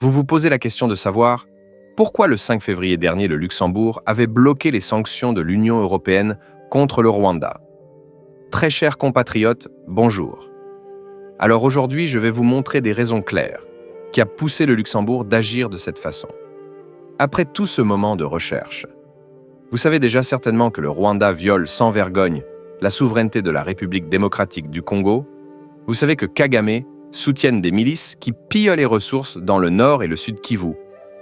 Vous vous posez la question de savoir pourquoi le 5 février dernier le Luxembourg avait bloqué les sanctions de l'Union européenne contre le Rwanda. Très chers compatriotes, bonjour. Alors aujourd'hui, je vais vous montrer des raisons claires qui a poussé le Luxembourg d'agir de cette façon. Après tout ce moment de recherche, vous savez déjà certainement que le Rwanda viole sans vergogne la souveraineté de la République démocratique du Congo. Vous savez que Kagame soutiennent des milices qui pillent les ressources dans le nord et le sud Kivu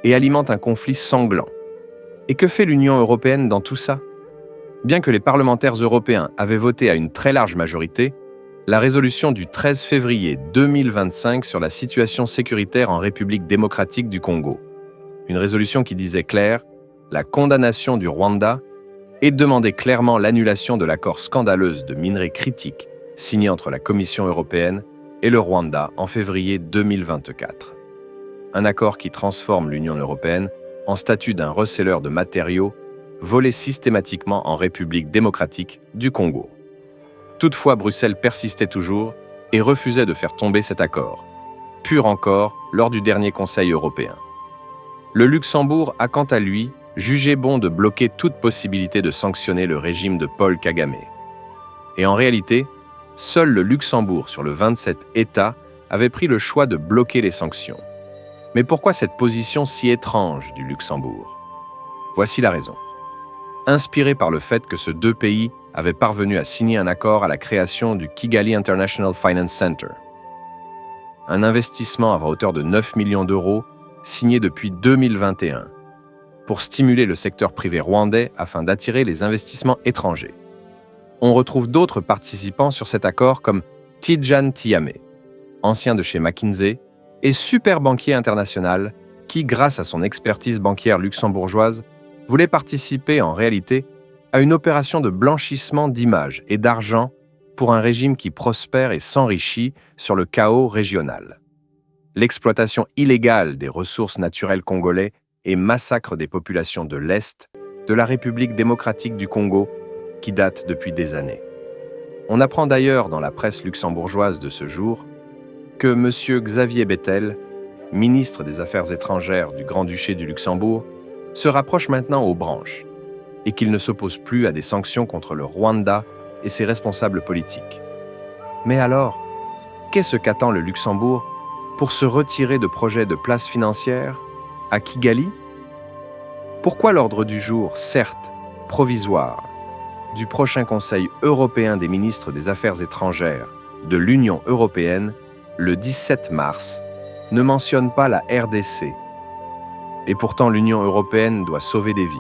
et alimentent un conflit sanglant. Et que fait l'Union européenne dans tout ça? Bien que les parlementaires européens avaient voté à une très large majorité, la résolution du 13 février 2025 sur la situation sécuritaire en République démocratique du Congo. Une résolution qui disait clair la condamnation du Rwanda et demandait clairement l'annulation de l'accord scandaleuse de minerais critiques signé entre la Commission européenne et le Rwanda en février 2024. Un accord qui transforme l'Union européenne en statut d'un receleur de matériaux volés systématiquement en République démocratique du Congo. Toutefois, Bruxelles persistait toujours et refusait de faire tomber cet accord, pur encore lors du dernier Conseil européen. Le Luxembourg a quant à lui jugé bon de bloquer toute possibilité de sanctionner le régime de Paul Kagame. Et en réalité, seul le Luxembourg sur le 27 États avait pris le choix de bloquer les sanctions. Mais pourquoi cette position si étrange du Luxembourg? Voici la raison. Inspiré par le fait que ces deux pays avaient parvenu à signer un accord à la création du Kigali International Finance Center. Un investissement à hauteur de 9 millions d'euros signé depuis 2021 pour stimuler le secteur privé rwandais afin d'attirer les investissements étrangers. On retrouve d'autres participants sur cet accord comme Tidjane Tiame, ancien de chez McKinsey, et super banquier international qui, grâce à son expertise bancaire luxembourgeoise, voulait participer en réalité à une opération de blanchissement d'images et d'argent pour un régime qui prospère et s'enrichit sur le chaos régional. L'exploitation illégale des ressources naturelles congolais et massacre des populations de l'Est de la République démocratique du Congo qui date depuis des années. On apprend d'ailleurs dans la presse luxembourgeoise de ce jour que M. Xavier Bettel, ministre des Affaires étrangères du Grand-Duché du Luxembourg, se rapproche maintenant aux branches et qu'il ne s'oppose plus à des sanctions contre le Rwanda et ses responsables politiques. Mais alors, qu'est-ce qu'attend le Luxembourg pour se retirer de projets de place financière à Kigali? Pourquoi l'ordre du jour, certes provisoire, du prochain Conseil européen des ministres des Affaires étrangères de l'Union européenne, le 17 mars, ne mentionne pas la RDC? Et pourtant l'Union européenne doit sauver des vies,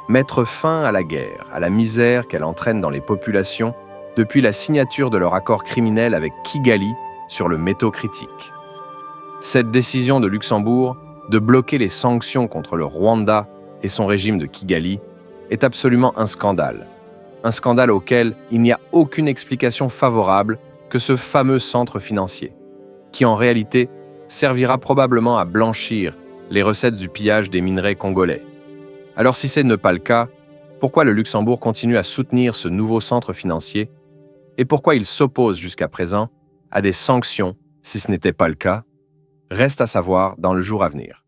mettre fin à la guerre, à la misère qu'elle entraîne dans les populations depuis la signature de leur accord criminel avec Kigali sur le métaux critique. Cette décision de Luxembourg de bloquer les sanctions contre le Rwanda et son régime de Kigali est absolument un scandale auquel il n'y a aucune explication favorable que ce fameux centre financier, qui en réalité servira probablement à blanchir les recettes du pillage des minerais congolais. Alors si ce n'est pas le cas, pourquoi le Luxembourg continue à soutenir ce nouveau centre financier et pourquoi il s'oppose jusqu'à présent à des sanctions si ce n'était pas le cas? Reste à savoir dans le jour à venir.